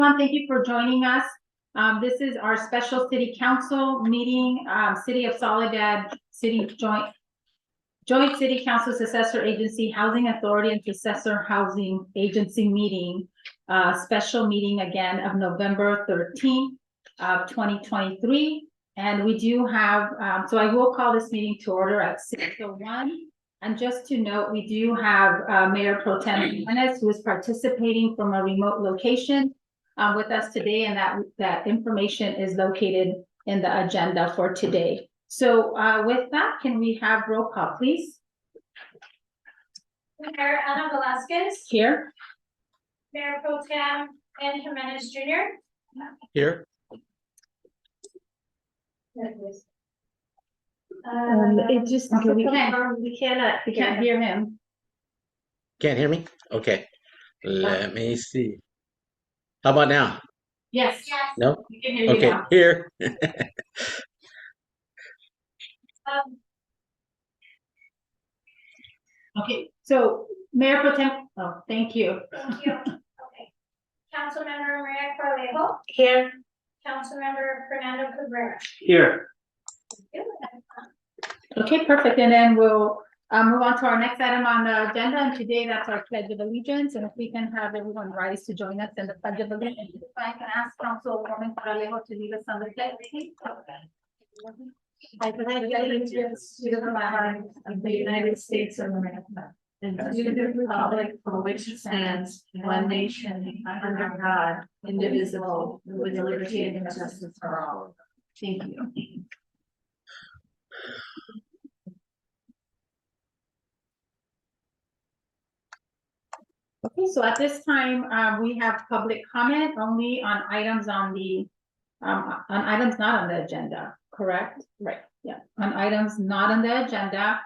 Thank you for joining us. This is our special city council meeting, City of Soledad City Joint City Council Successor Agency Housing Authority and Successor Housing Agency meeting, special meeting again of November 13th of 2023. And we do have, so I will call this meeting to order at 6:01. And just to note, we do have Mayor Pro Tem Jimenez, who is participating from a remote location with us today, and that information is located in the agenda for today. So with that, can we have roll call, please? Mayor Ana Velasquez. Here. Mayor Pro Tem and Jimenez Jr. Here. It just, okay, we can't hear him. Can't hear me? Okay. Let me see. How about now? Yes. Yes. No? We can hear you Okay, now. here. Okay, so Mayor Pro Tem, oh, thank you. Thank you. Okay. Councilmember Maria Corlejo. Here. Councilmember Fernando Cabrera. Here. Okay, perfect. And then we'll move on to our next item on the agenda. And today that's our Pledge of Allegiance. And if we can have everyone rise to join us in the Pledge of Allegiance. If I can ask Councilwoman Corlejo to lead us on the pledge, please. I pledge allegiance to the flag of the United States of America and to the republic for which it stands, one nation, under God, indivisible, with liberty and justice for all. Thank you. Okay, so at this time, we have public comment only on items on the, on items not on the agenda, correct? Right, yeah, on items not on the agenda.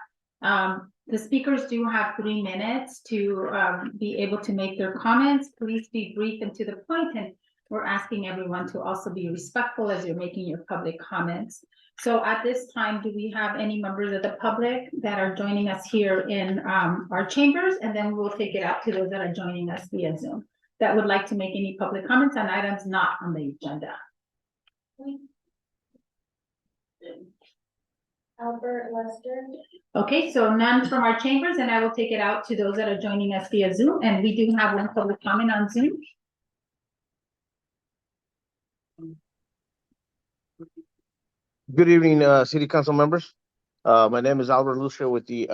The speakers do have 3 minutes to be able to make their comments. Please be brief and to the point, and we're asking everyone to also be respectful as you're making your public comments. So at this time, do we have any members of the public that are joining us here in our chambers? And then we'll take it out to those that are joining us via Zoom that would like to make any public comments on items not on the agenda. Albert Lester. Okay, so none from our chambers, and I will take it out to those that are joining us via Zoom. And we do have one public comment on Zoom. Good evening, City Council members. My name is Albert Lucia with the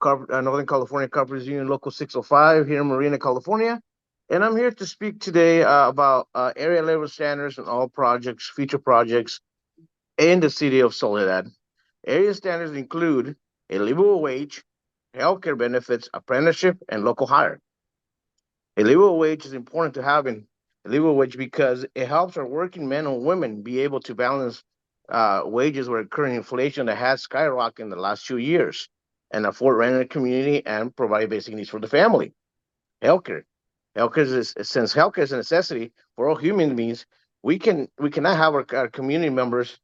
Northern California Carpenters Union Local 605 here in Marina, California. And I'm here to speak today about area level standards and all projects, future projects in the City of Soledad. Area standards include a livable wage, healthcare benefits, apprenticeship, and local hire. A livable wage is important to have in a livable wage because it helps our working men and women be able to balance wages with current inflation that has skyrocketed in the last 2 years and afford rent in the community and provide basic needs for the family. Healthcare. Since healthcare is a necessity for all human beings, we cannot have our community members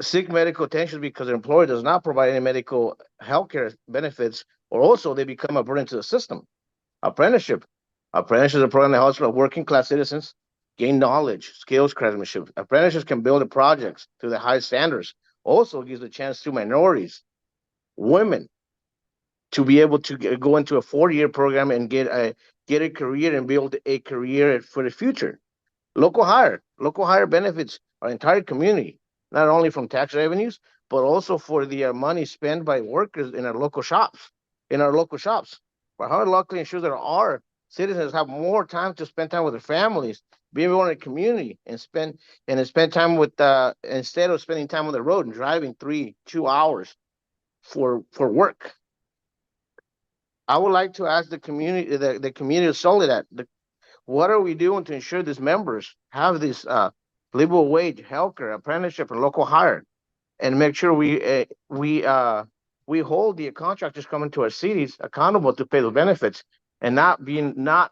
seek medical attention because their employer does not provide any medical healthcare benefits, or also they become a burden to the system. Apprenticeship. Apprenticeships are a program that helps working class citizens gain knowledge, skills, craftsmanship. Apprentices can build the projects to the high standards. Also gives a chance to minorities, women, to be able to go into a 4-year program and get a career and build a career for the future. Local hire benefits our entire community, not only from tax revenues, but also for the money spent by workers in our local shops. But how luckily ensures that our citizens have more time to spend time with their families, be more in the community, and spend time with instead of spending time on the road and driving 2 hours for work. I would like to ask the community, the community of Soledad, what are we doing to ensure these members have this livable wage, healthcare, apprenticeship, and local hire, and make sure we hold the contractors coming to our cities accountable to pay the benefits, and not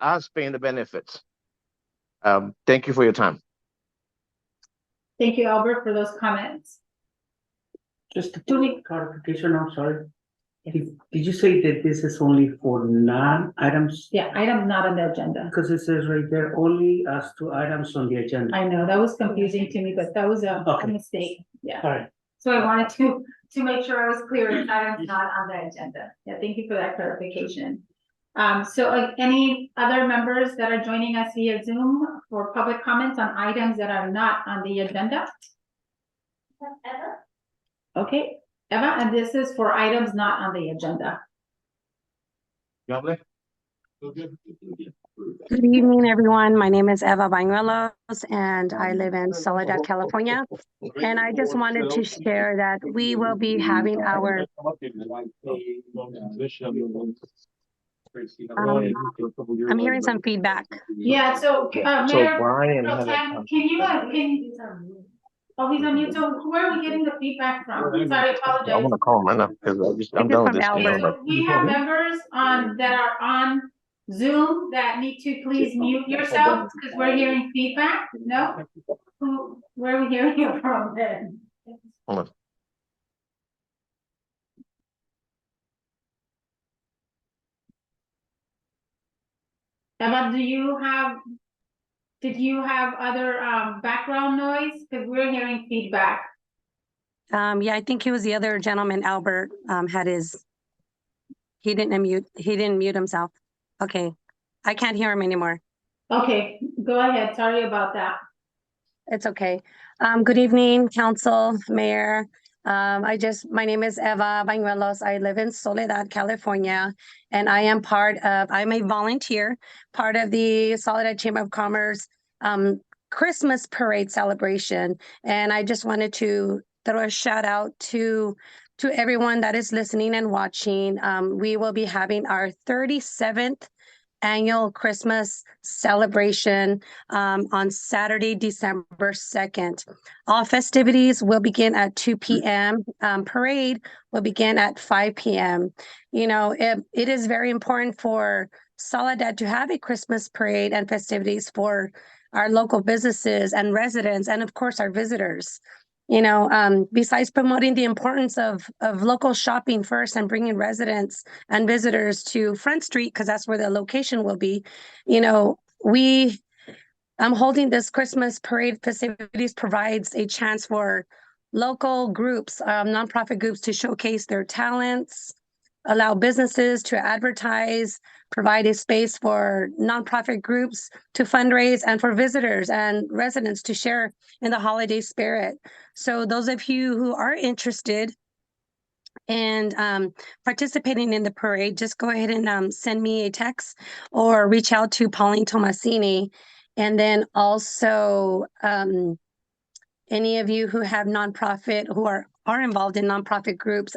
us paying the benefits. Thank you for your time. Thank you, Albert, for those comments. Just a clarification, I'm sorry. Did you say that this is only for non-items? Yeah, item not on the agenda. Because it says right there, only as to items on the agenda. I know, that was confusing to me, but that was a Okay. mistake, yeah. All right. So I wanted to make sure I was clear, that items not on the agenda. Yeah, thank you for that clarification. Any other members that are joining us via Zoom for public comments on items that are not on the agenda? Eva? Okay, Eva, and this is for items not on the agenda. Good Good evening, everyone. My name is Eva Bañuelos, and I live in Soledad, California. And I just wanted to share that we will be having our I'm hearing some feedback. Yeah, so, So Mayor, Brian Pro had Tem, a. oh, he's on mute, so where are we getting the feedback from? Sorry, I I apologize. wanna call him right now, because I'm This is done with from this. Albert. So we have members that are on Zoom that need to please mute yourself because we're hearing feedback. No? Where are we hearing it from then? Hold on. Emma, did you have other background noise? Because we're hearing feedback. Yeah, I think he was the other gentleman, Albert, he didn't mute himself. Okay, I can't hear him anymore. Okay, go ahead. Sorry about that. It's okay. Good evening, council, mayor. My name is Eva Bañuelos. I live in Soledad, California, and I'm a volunteer, part of the Soledad Chamber of Commerce Christmas parade celebration. And I just wanted to throw a shout out to everyone that is listening and watching. We will be having our 37th annual Christmas celebration on Saturday, December 2nd. All festivities will begin at 2 p.m. Parade will begin at 5 p.m. You know, it is very important for Soledad to have a Christmas parade and festivities for our local businesses and residents, and of course, our visitors. You know, besides promoting the importance of local shopping first and bringing residents and visitors to Front Street, because that's where the location will be, you know, I'm holding this Christmas parade festivities provides a chance for local groups, nonprofit groups to showcase their talents, allow businesses to advertise, provide a space for nonprofit groups to fundraise, and for visitors and residents to share in the holiday spirit. So those of you who are interested in participating in the parade, just go ahead and send me a text or reach out to Pauline Tomasini. And then also any of you who have nonprofit, who are involved in nonprofit groups,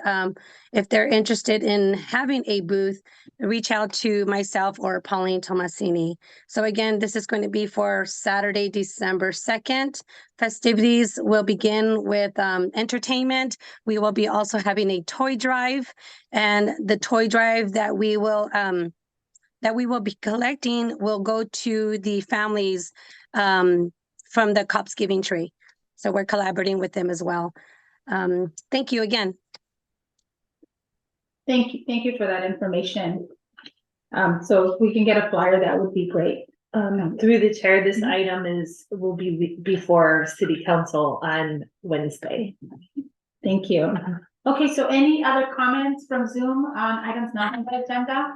if they're interested in having a booth, reach out to myself or Pauline Tomasini. So again, this is going to be for Saturday, December 2nd. Festivities will begin with entertainment. We will be also having a toy drive, and the toy drive that we will be collecting will go to the families from the Cops Giving Tree. So we're collaborating with them as well. Thank you again. Thank you for that information. So if we can get a flyer, that would be great. Through the chair, this item will be before city council on Wednesday. Thank you. Okay, so any other comments from Zoom on items not on the agenda?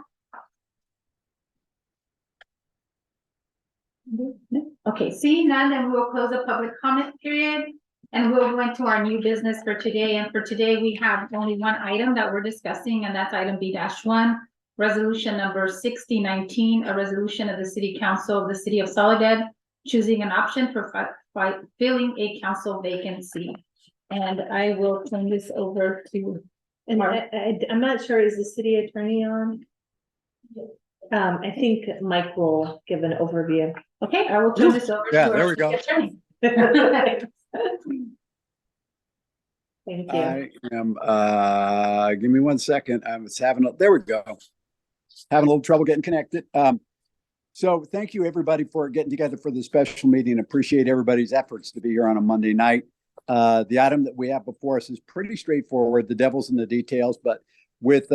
Okay, seeing none, then we'll close the public comment period and we'll go into our new business for today. And for today, we have only one item that we're discussing, and that's item B-1, resolution number 6019, a resolution of the City Council of the City of Soledad choosing an option for filling a council vacancy. And I will turn this over to Mark. I'm not sure, is the city attorney on? I think Mike will give an overview. Okay, I will turn this over to Yeah, there our we go. city attorney. Thank you. I am, give me 1 second. I was there we go. Having a little trouble getting connected. So thank you everybody for getting together for the special meeting. Appreciate everybody's efforts to be here on a Monday night. The item that we have before us is pretty straightforward. The devil's in the details, but With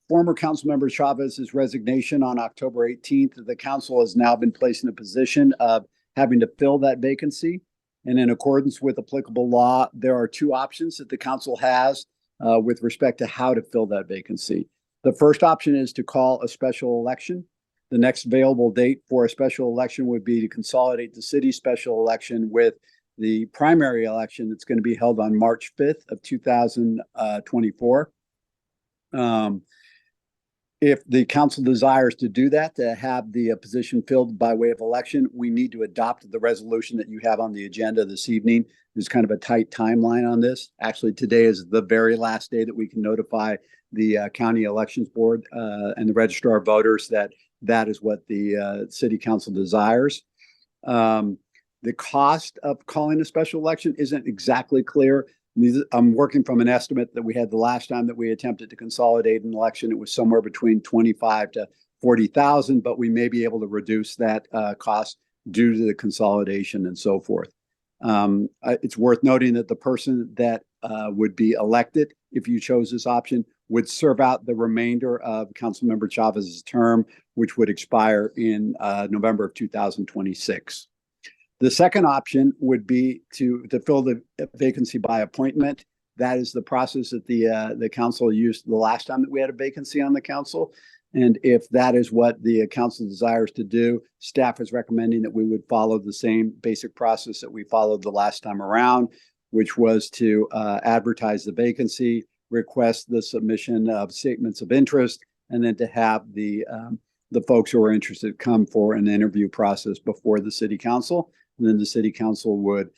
former Councilmember Chavez's resignation on October 18th, the council has now been placed in a position of having to fill that vacancy. And in accordance with applicable law, there are two options that the council has with respect to how to fill that vacancy. The first option is to call a special election. The next available date for a special election would be to consolidate the city special election with the primary election that's going to be held on March 5th of 2024. If the council desires to do that, to have the position filled by way of election, we need to adopt the resolution that you have on the agenda this evening. There's kind of a tight timeline on this. Actually, today is the very last day that we can notify the county elections board and the registrar of voters that that is what the city council desires. The cost of calling a special election isn't exactly clear. I'm working from an estimate that we had the last time that we attempted to consolidate an election. It was somewhere between 25 to 40,000, but we may be able to reduce that cost due to the consolidation and so forth. It's worth noting that the person that would be elected, if you chose this option, would serve out the remainder of Councilmember Chavez's term, which would expire in November of 2026. The second option would be to fill the vacancy by appointment. That is the process that the council used the last time that we had a vacancy on the council. And if that is what the council desires to do, staff is recommending that we would follow the same basic process that we followed the last time around, which was to advertise the vacancy, request the submission of statements of interest, and then to have the folks who are interested come for an interview process before the city council. And then the city council would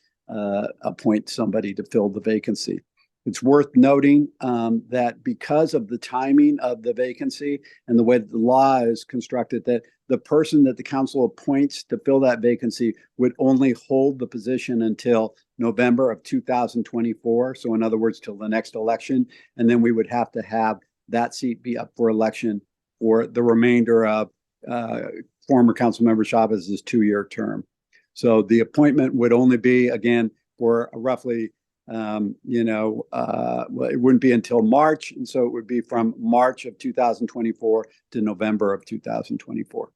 appoint somebody to fill the vacancy. It's worth noting that because of the timing of the vacancy and the way that the law is constructed, that the person that the council appoints to fill that vacancy would only hold the position until November of 2024. So in other words, till the next election. And then we would have to have that seat be up for election for the remainder of former Councilmember Chavez's 2-year term. So the appointment would only be, again, for roughly, well, it wouldn't be until March. And so it would be from March of 2024 to November of 2024.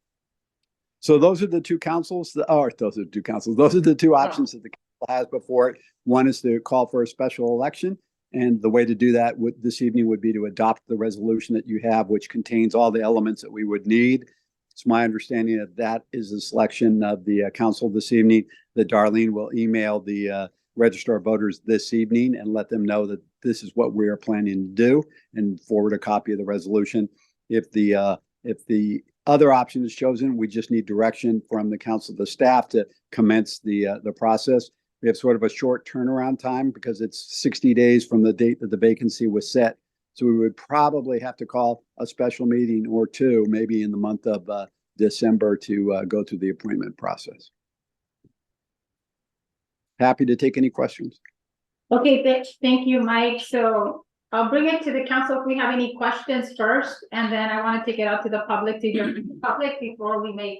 So those are the two councils, those are the two options that the council has before it. One is to call for a special election. And the way to do that this evening would be to adopt the resolution that you have, which contains all the elements that we would need. It's my understanding that that is the selection of the council this evening, that Darlene will email the register of voters this evening and let them know that this is what we are planning to do and forward a copy of the resolution. If the other option is chosen, we just need direction from the council, the staff to commence the process. We have sort of a short turnaround time because it's 60 days from the date that the vacancy was set. So we would probably have to call a special meeting or two, maybe in the month of December, to go through the appointment process. Happy to take any questions. Okay, thank you, Mike. So I'll bring it to the council if we have any questions first, and then I want to take it out to the public to hear from the public before we make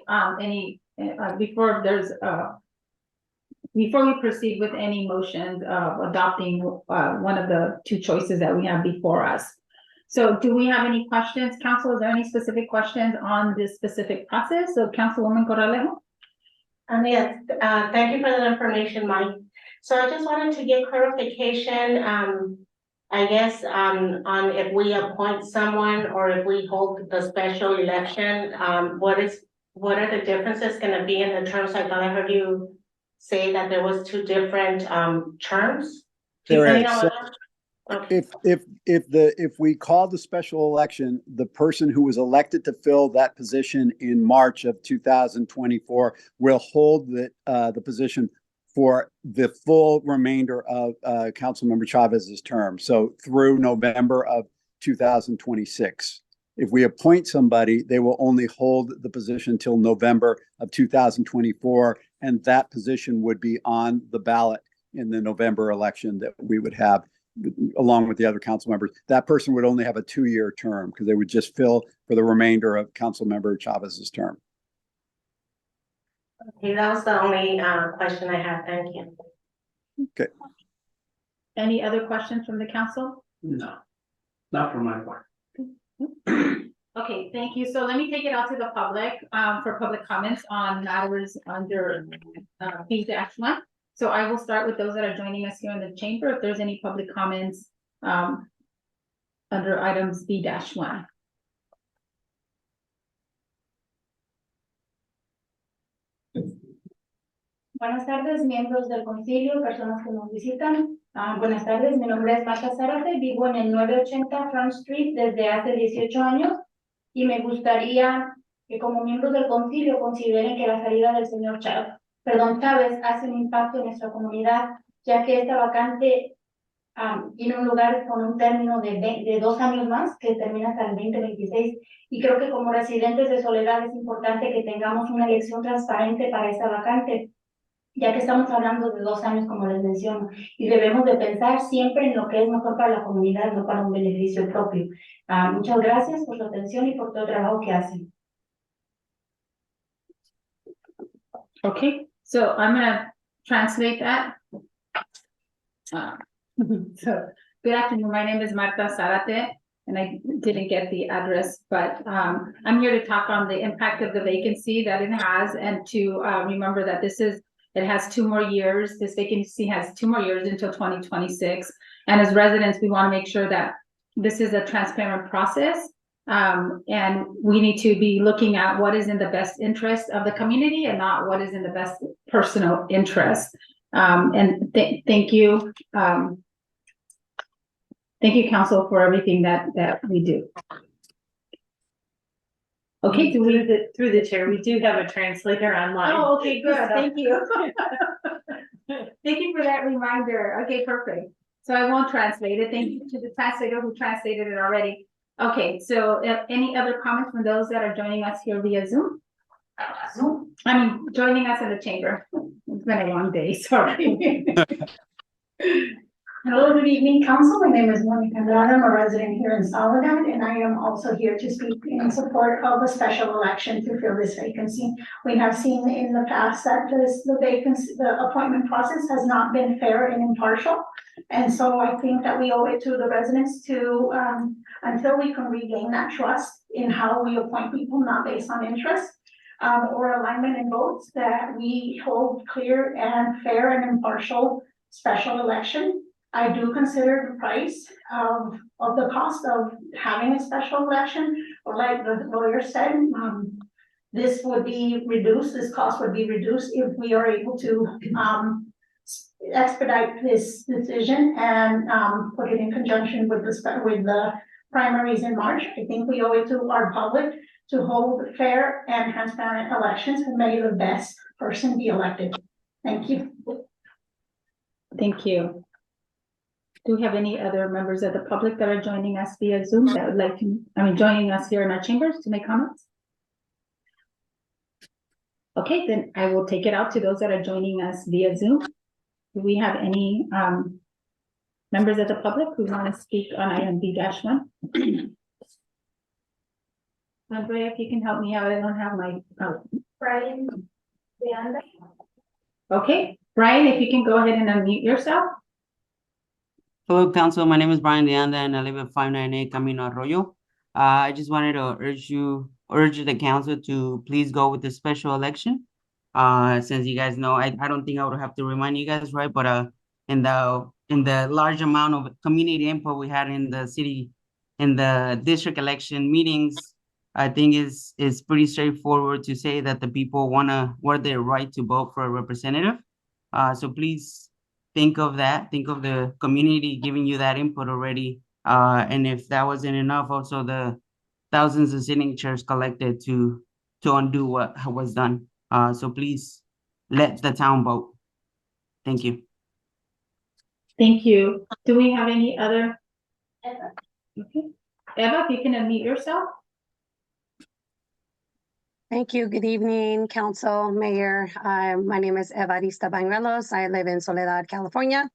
before we proceed with any motions of adopting one of the two choices that we have before us. So do we have any questions, council? Is there any specific questions on this specific process? So Councilwoman Corralejo? Yes, thank you for that information, Mike. So I just wanted to get clarification, I guess, on if we appoint someone or if we hold the special election, what are the differences going to be in the terms? I thought I heard you say that there was two different terms. Okay. If we call the special election, the person who was elected to fill that position in March of 2024 will hold the position for the full remainder of Councilmember Chavez's term. So through November of 2026. If we appoint somebody, they will only hold the position till November of 2024, and that position would be on the ballot in the November election that we would have along with the other council members. That person would only have a 2-year term because they would just fill for the remainder of Councilmember Chavez's term. Okay, that was the only question I had. Thank you. Okay. Any other questions from the council? No, not for my part. Okay, thank you. So let me take it out to the public, for public comments on matters under, B-1. So I will start with those that are joining us here in the chamber. If there's any public comments, under items B-1. Buenas tardes, miembros del concilio, personas que nos visitan. Buenas tardes, mi nombre es Marta Zárate, vivo en el 980 Front Street desde hace 18 años y me gustaría que como miembros del concilio consideren que la salida del señor Chávez hace un impacto en nuestra comunidad, ya que esta vacante tiene un lugar con un término de 2 años más, que termina hasta el 2026. Y creo que como residentes de Soledad es importante que tengamos una elección transparente para esta vacante, ya que estamos hablando de 2 años, como les menciono, y debemos de pensar siempre en lo que es mejor para la comunidad, no para un beneficio propio. Muchas gracias por su atención y por todo el trabajo que hacen. Okay, so I'm gonna translate that. So, good afternoon, my name is Marta Zárate, and I didn't get the address, but I'm here to talk on the impact of the vacancy that it has, and to remember that it has 2 more years, this vacancy has 2 more years until 2026. And as residents, we want to make sure that this is a transparent process. And we need to be looking at what is in the best interest of the community and not what is in the best personal interest. And thank you. Thank you, council, for everything that we do. Okay, Through the chair, we do have a translator online. Oh, okay, good, thank you. Thank you for that reminder. Okay, perfect. So I won't translate it. Thank you to the translator who translated it already. Okay, so any other comments from those that are joining us here via Zoom? Joining us in the chamber. It's been a long day, sorry. Hello, good evening, council. My name is Monica Andrade. I'm a resident here in Soledad, and I am also here to speak in support of a special election to fill this vacancy. We have seen in the past that the appointment process has not been fair and impartial. And so I think that we owe it to the residents to, until we can regain that trust in how we appoint people, not based on interest, or alignment in votes, that we hold clear and fair and impartial special election. I do consider the price of the cost of having a special election, or like the lawyer said, this would be reduced, this cost would be reduced if we are able to expedite this decision and put it in conjunction with the primaries in March. I think we owe it to our public to hold fair and transparent elections, and may the best person be elected. Thank you. Thank you. Do we have any other members of the public that are joining us via Zoom that would like to, joining us here in our chambers to make comments? Okay, then I will take it out to those that are joining us via Zoom. Do we have any members of the public who want to speak on item B-1? Andrea, if you can help me out, I don't have my, Brian, Leanda. Okay, Brian, if you can go ahead and unmute yourself. Hello, council. My name is Brian Leanda, and I live at 598 Camino Arroyo. I just wanted to urge the council to please go with the special election. Since you guys know, I don't think I would have to remind you guys, right? But in the large amount of community input we had in the city, in the district election meetings, I think is pretty straightforward to say that the people want their right to vote for a representative. So please think of that. Think of the community giving you that input already. And if that wasn't enough, also the thousands of signatures collected to undo what was done. So please let the town vote. Thank you. Thank you. Do we have any other? Okay. Eva, if you can unmute yourself. Thank you. Good evening, council, mayor. My name is Evarista Bañuelos. I live in Soledad, California,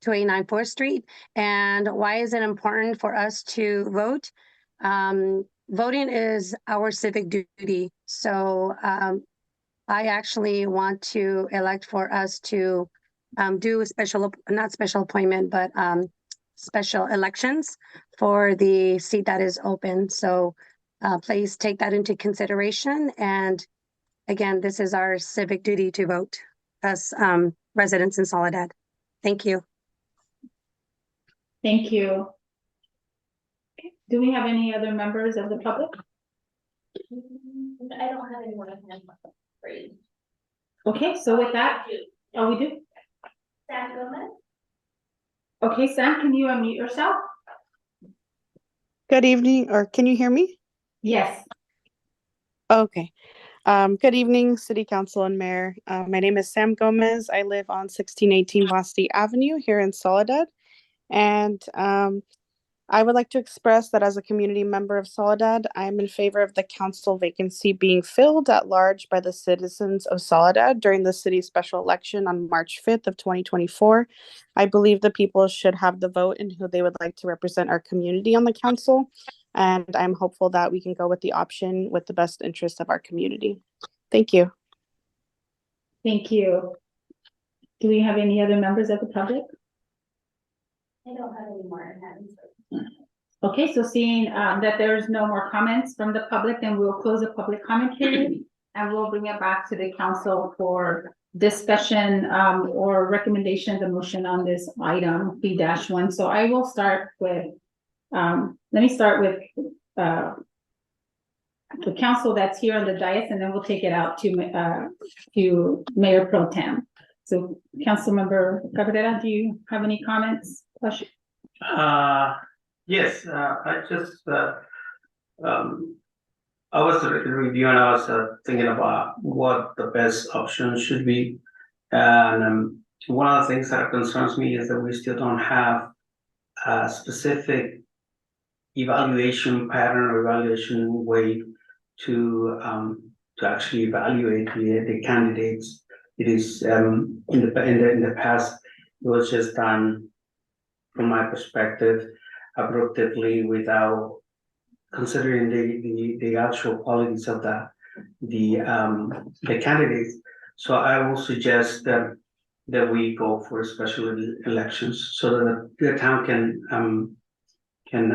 289 4th Street. And why is it important for us to vote? Voting is our civic duty. So I actually want to elect for us to do a not special appointment, but special elections for the seat that is open. So please take that into consideration. And again, this is our civic duty to vote as residents in Soledad. Thank you. Thank you. Okay. Do we have any other members of the public? I don't have anyone in hand. Great. Okay, so with that, oh, we do? Sam Gomez? Okay, Sam, can you unmute yourself? Good evening, or can you hear me? Yes. Okay. Good evening, City Council and Mayor. My name is Sam Gomez. I live on 1618 Basti Avenue here in Soledad. And I would like to express that as a community member of Soledad, I'm in favor of the council vacancy being filled at large by the citizens of Soledad during the city special election on March 5th of 2024. I believe the people should have the vote in who they would like to represent our community on the council. And I'm hopeful that we can go with the option with the best interest of our community. Thank you. Thank you. Do we have any other members of the public? I don't have any more in hand. Okay, so seeing that there's no more comments from the public, then we'll close the public comment period and we'll bring it back to the council for discussion or recommendation of the motion on this item B-1. So I will start with, let me start with the council that's here on the dais, and then we'll take it out to Mayor Pro Tem. So Councilmember Cabrera, do you have any comments, questions? Yes, I just, I was reviewing, I was thinking about what the best option should be. And one of the things that concerns me is that we still don't have a specific evaluation pattern or evaluation way to actually evaluate the candidates. It is in the past, it was just done, from my perspective, abruptly without considering the actual qualities of the candidates. So I will suggest that we go for special elections so that the town can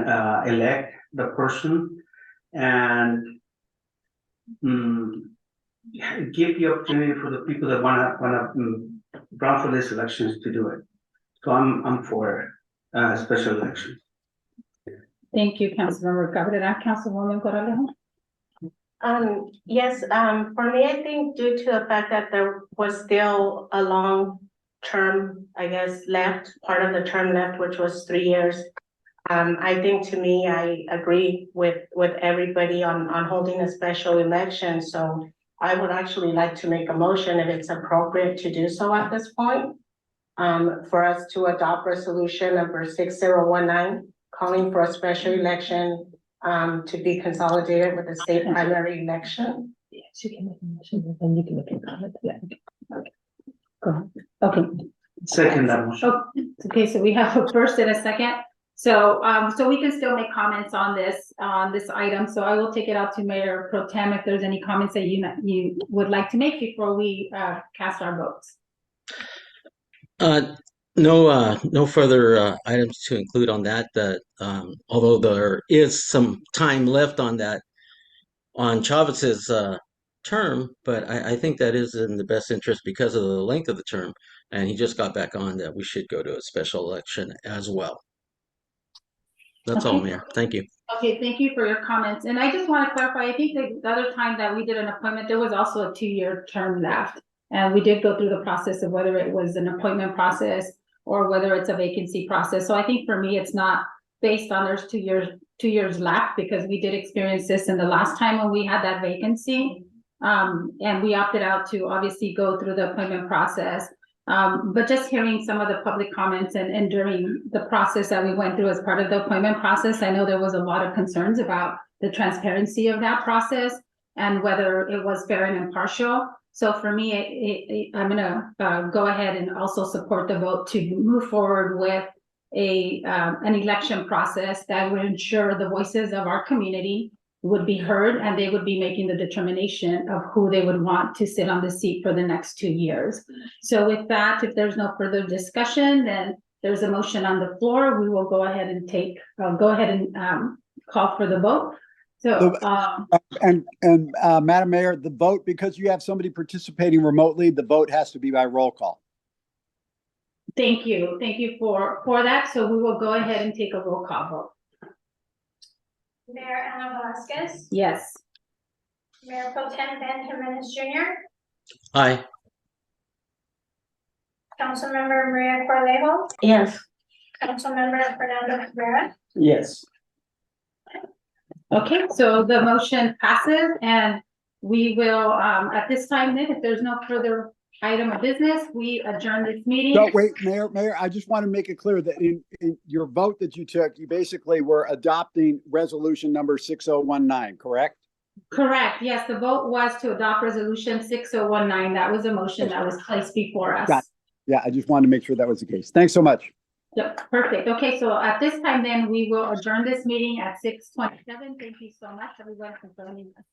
elect the person and give the opportunity for the people that wanna run for these elections to do it. So I'm for special election. Thank you, Councilmember Cabrera. Councilwoman Corralejo? Yes, for me, I think due to the fact that there was still a long term, I guess, part of the term left, which was 3 years. I think, to me, I agree with everybody on holding a special election. So I would actually like to make a motion, if it's appropriate to do so at this point, for us to adopt resolution number 6019, calling for a special election to be consolidated with the state primary election. Yes, you can make a motion, and you can make a comment. Yeah. Go ahead. Okay. Second that motion. Oh, okay, so we have a first and a second. So so we can still make comments on this item. So I will take it out to Mayor Pro Tem if there's any comments that you would like to make before we cast our votes. No further items to include on that. Although there is some time left on that, on Chavez's term, but I think that is in the best interest because of the length of the term, and he just got back on that we should go to a special election as well. That's all, Mayor. Thank you. Okay, thank you for your comments. And I just want to clarify, I think the other time that we did an appointment, there was also a 2-year term left. And we did go through the process of whether it was an appointment process or whether it's a vacancy process. So I think for me, it's not based on there's 2 years left, because we did experience this in the last time when we had that vacancy. And we opted out to obviously go through the appointment process. But just hearing some of the public comments and during the process that we went through as part of the appointment process, I know there was a lot of concerns about the transparency of that process and whether it was fair and impartial. So for me, I'm gonna go ahead and also support the vote to move forward with an election process that would ensure the voices of our community would be heard, and they would be making the determination of who they would want to sit on the seat for the next 2 years. So with that, if there's no further discussion, then there's a motion on the floor, we will go ahead and call for the vote. So, And Madam Mayor, the vote, because you have somebody participating remotely, the vote has to be by roll call. thank you for that. So we will go ahead and take a roll call vote. Mayor Ana Velasquez, Yes. Mayor Pro Tem Ben Jimenez Jr., Aye. Councilmember Maria Corlejo, Yes. Councilmember Fernando Rivera. Yes. Okay, so the motion passes and we will, at this time then, if there's no further item of business, we adjourn this meeting. No, wait, Mayor, I just want to make it clear that in your vote that you took, you basically were adopting resolution number 6019, correct? Correct, yes, the vote was to adopt resolution 6019. That was a motion that was placed before us. Got it. Yeah, I just wanted to make sure that was the case. Thanks so much. Yep, perfect. Okay, so at this time then, we will adjourn this meeting at 6:27. Thank you so much, everyone, for joining us.